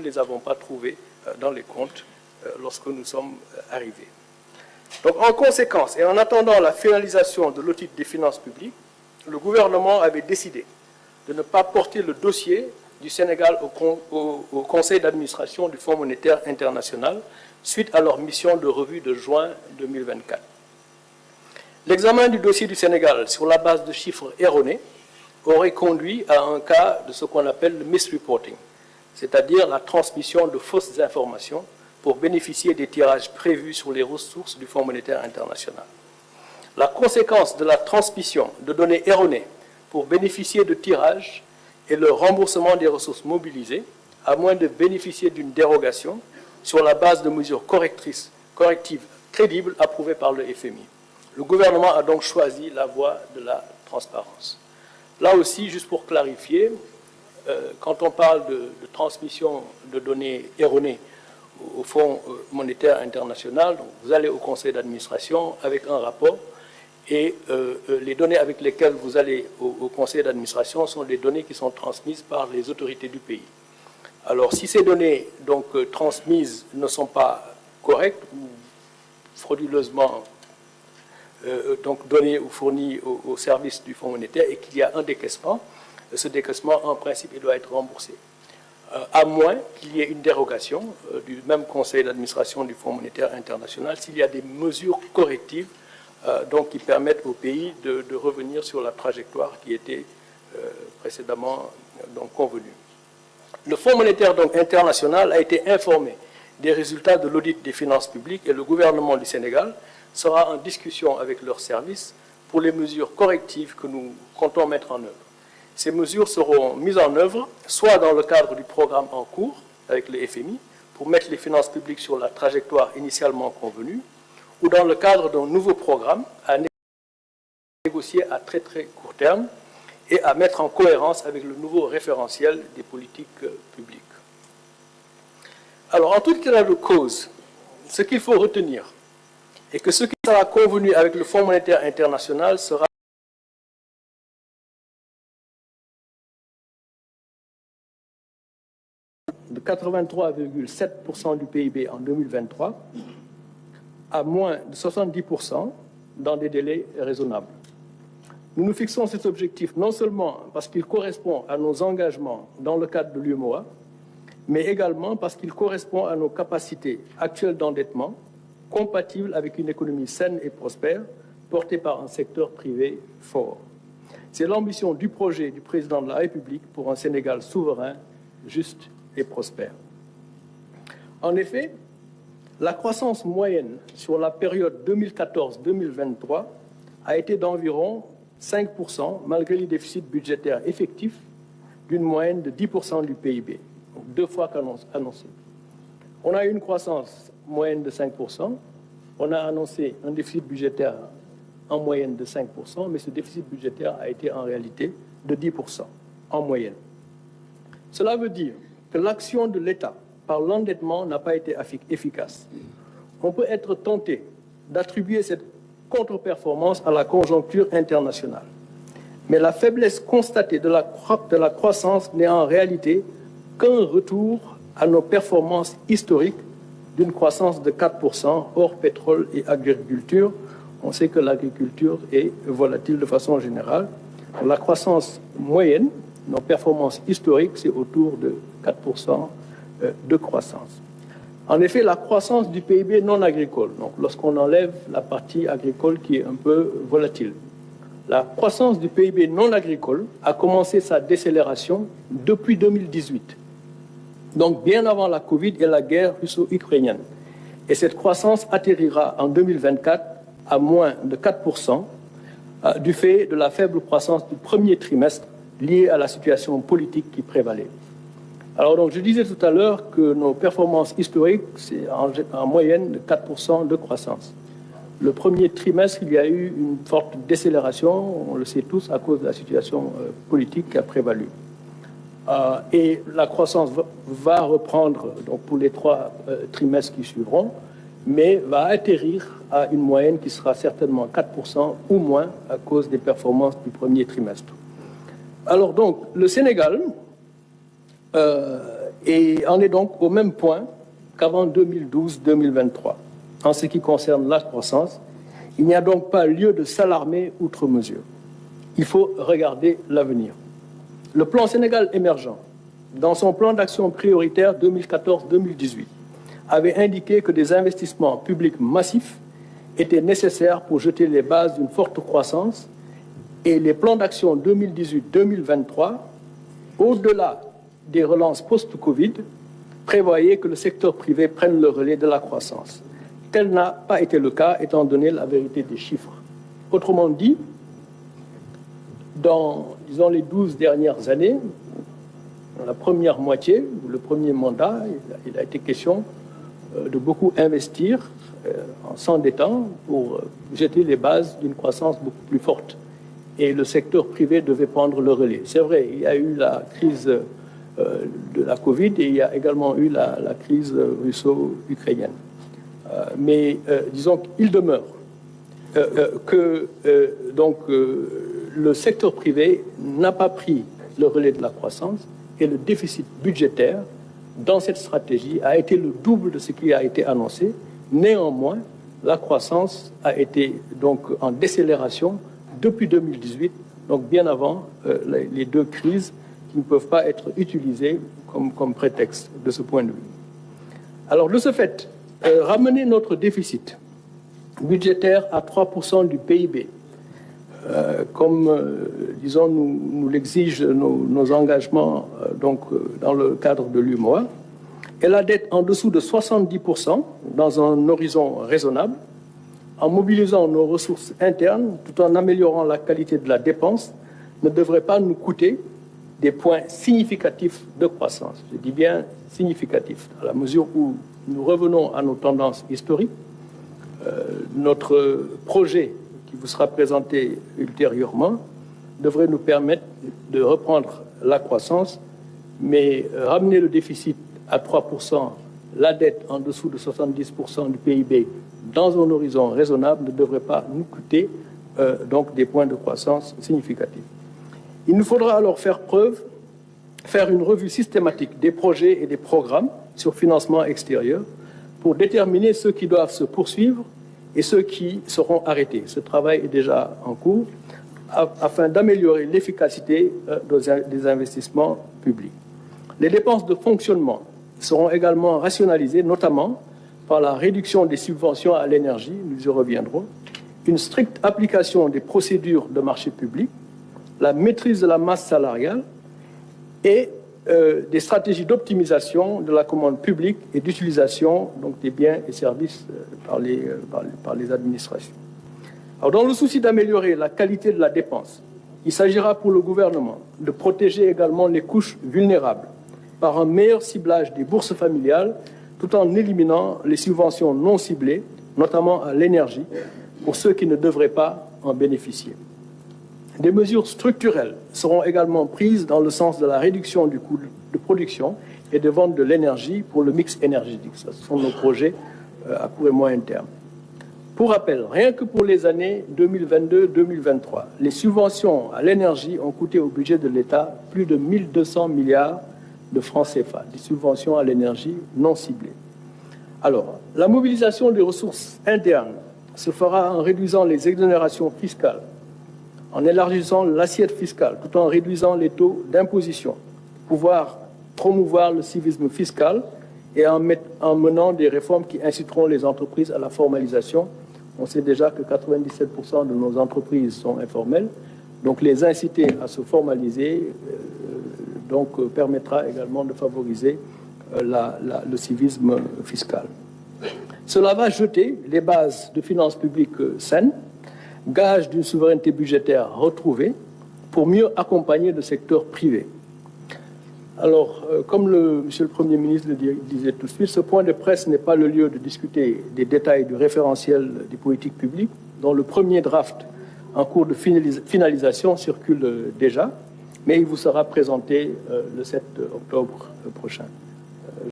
ne les avons pas trouvés dans les comptes lorsque nous sommes arrivés. Donc, en conséquence, et en attendant la finalisation de l'audit des finances publiques, le gouvernement avait décidé de ne pas porter le dossier du Sénégal au Conseil d'administration du Fonds monétaire international suite à leur mission de revue de juin 2024. L'examen du dossier du Sénégal sur la base de chiffres erronés aurait conduit à un cas de ce qu'on appelle le misreporting, c'est-à-dire la transmission de fausses informations pour bénéficier des tirages prévus sur les ressources du Fonds monétaire international. La conséquence de la transmission de données erronées pour bénéficier de tirages est le remboursement des ressources mobilisées, à moins de bénéficier d'une dérogation sur la base de mesures correctives crédibles approuvées par le FMI. Le gouvernement a donc choisi la voie de la transparence. Là aussi, juste pour clarifier, quand on parle de transmission de données erronées au Fonds monétaire international, donc vous allez au conseil d'administration avec un rapport et les données avec lesquelles vous allez au conseil d'administration sont des données qui sont transmises par les autorités du pays. Alors, si ces données donc, transmises ne sont pas correctes ou frauduleusement donc données ou fournies au service du Fonds monétaire et qu'il y a un décaissement, ce décaissement, en principe, il doit être remboursé. À moins qu'il y ait une dérogation du même conseil d'administration du Fonds monétaire international s'il y a des mesures correctives donc, qui permettent au pays de revenir sur la trajectoire qui était précédemment donc, convenue. Le Fonds monétaire donc, international a été informé des résultats de l'audit des finances publiques et le gouvernement du Sénégal sera en discussion avec leurs services pour les mesures correctives que nous comptons mettre en œuvre. Ces mesures seront mises en œuvre soit dans le cadre du programme en cours avec le FMI pour mettre les finances publiques sur la trajectoire initialement convenue ou dans le cadre d'un nouveau programme à négocier à très court terme et à mettre en cohérence avec le nouveau référentiel des politiques publiques. Alors, en tout état de cause, ce qu'il faut retenir est que ce qui sera convenu avec le Fonds monétaire international sera de 83,7% du PIB en 2023 à moins de 70% dans des délais raisonnables. Nous nous fixons cet objectif non seulement parce qu'il correspond à nos engagements dans le cadre de l'UEMOA, mais également parce qu'il correspond à nos capacités actuelles d'endettement, compatibles avec une économie saine et prospère, portée par un secteur privé fort. C'est l'ambition du projet du président de la République pour un Sénégal souverain, juste et prospère. En effet, la croissance moyenne sur la période 2014-2023 a été d'environ 5% malgré les déficits budgétaires effectifs d'une moyenne de 10% du PIB, donc 2 fois qu'annoncé. On a eu une croissance moyenne de 5%, on a annoncé un déficit budgétaire en moyenne de 5%, mais ce déficit budgétaire a été en réalité de 10% en moyenne. Cela veut dire que l'action de l'État par l'endettement n'a pas été efficace. On peut être tenté d'attribuer cette contre-performance à la conjoncture internationale. Mais la faiblesse constatée de la croissance n'est en réalité qu'un retour à nos performances historiques d'une croissance de 4% hors pétrole et agriculture. On sait que l'agriculture est volatile de façon générale. La croissance moyenne, nos performances historiques, c'est autour de 4% de croissance. En effet, la croissance du PIB non agricole, donc lorsqu'on enlève la partie agricole qui est un peu volatile, la croissance du PIB non agricole a commencé sa décélération depuis 2018, donc bien avant la Covid et la guerre russo-ukrainienne. Et cette croissance atterrira en 2024 à moins de 4% du fait de la faible croissance du premier trimestre liée à la situation politique qui prévalait. Alors, donc, je disais tout à l'heure que nos performances historiques, c'est en moyenne de 4% de croissance. Le premier trimestre, il y a eu une forte décélération, on le sait tous, à cause de la situation politique qui a prévalu. Et la croissance va reprendre donc, pour les 3 trimestres qui suivront, mais va atterrir à une moyenne qui sera certainement 4% ou moins à cause des performances du premier trimestre. Alors donc, le Sénégal et en est donc au même point qu'avant 2012-2023. En ce qui concerne la croissance, il n'y a donc pas lieu de s'alarmer outre mesure. Il faut regarder l'avenir. Le plan Sénégal émergent, dans son plan d'action prioritaire 2014-2018, avait indiqué que des investissements publics massifs étaient nécessaires pour jeter les bases d'une forte croissance, et les plans d'action 2018-2023, au-delà des relances post-Covid, prévoyaient que le secteur privé prenne le relais de la croissance. Tel n'a pas été le cas, étant donné la vérité des chiffres. Autrement dit, dans, disons, les 12 dernières années, dans la première moitié, ou le premier mandat, il a été question de beaucoup investir en s'endettant pour jeter les bases d'une croissance beaucoup plus forte. Et le secteur privé devait prendre le relais. C'est vrai, il y a eu la crise de la Covid et il y a également eu la crise russo-ukrainienne. Mais disons qu'il demeure que le secteur privé n'a pas pris le relais de la croissance et le déficit budgétaire dans cette stratégie a été le double de ce qui a été annoncé. Néanmoins, la croissance a été donc en décélération depuis 2018, donc bien avant les deux crises qui ne peuvent pas être utilisées comme prétexte de ce point de vue. Alors, de ce fait, ramener notre déficit budgétaire à 3% du PIB, comme, disons, nous l'exigent nos engagements dans le cadre de l'UMOA, et la dette en dessous de 70% dans un horizon raisonnable, en mobilisant nos ressources internes tout en améliorant la qualité de la dépense, ne devrait pas nous coûter des points significatifs de croissance. Je dis bien significatifs, à la mesure où nous revenons à nos tendances historiques. Notre projet qui vous sera présenté ultérieurement devrait nous permettre de reprendre la croissance, mais ramener le déficit à 3%, la dette en dessous de 70% du PIB dans un horizon raisonnable ne devrait pas nous coûter donc des points de croissance significatifs. Il nous faudra alors faire une revue systématique des projets et des programmes sur financement extérieur pour déterminer ceux qui doivent se poursuivre et ceux qui seront arrêtés. Ce travail est déjà en cours afin d'améliorer l'efficacité des investissements publics. Les dépenses de fonctionnement seront également rationalisées, notamment par la réduction des subventions à l'énergie, nous y reviendrons, une stricte application des procédures de marché public, la maîtrise de la masse salariale et des stratégies d'optimisation de la commande publique et d'utilisation des biens et services par les administrations. Alors, dans le souci d'améliorer la qualité de la dépense, il s'agira pour le gouvernement de protéger également les couches vulnérables par un meilleur ciblage des bourses familiales tout en éliminant les subventions non ciblées, notamment à l'énergie, pour ceux qui ne devraient pas en bénéficier. Des mesures structurelles seront également prises dans le sens de la réduction du coût de production et de vente de l'énergie pour le mix énergétique. Ce sont nos projets à court et moyen terme. Pour rappel, rien que pour les années 2022-2023, les subventions à l'énergie ont coûté au budget de l'État plus de 1200 milliards de francs CFA, des subventions à l'énergie non ciblées. Alors, la mobilisation des ressources internes se fera en réduisant les exonérations fiscales, en élargissant l'assiette fiscale, tout en réduisant les taux d'imposition, pouvoir promouvoir le civisme fiscal et en menant des réformes qui inciteront les entreprises à la formalisation. On sait déjà que 97% de nos entreprises sont informelles, donc les inciter à se formaliser permettra également de favoriser le civisme fiscal. Cela va jeter les bases de finances publiques saines, gage d'une souveraineté budgétaire retrouvée, pour mieux accompagner le secteur privé. Alors, comme Monsieur le Premier ministre le disait tout de suite, ce point de presse n'est pas le lieu de discuter des détails du référentiel des politiques publiques, dont le premier draft en cours de finalisation circule déjà, mais il vous sera présenté le 7 octobre prochain.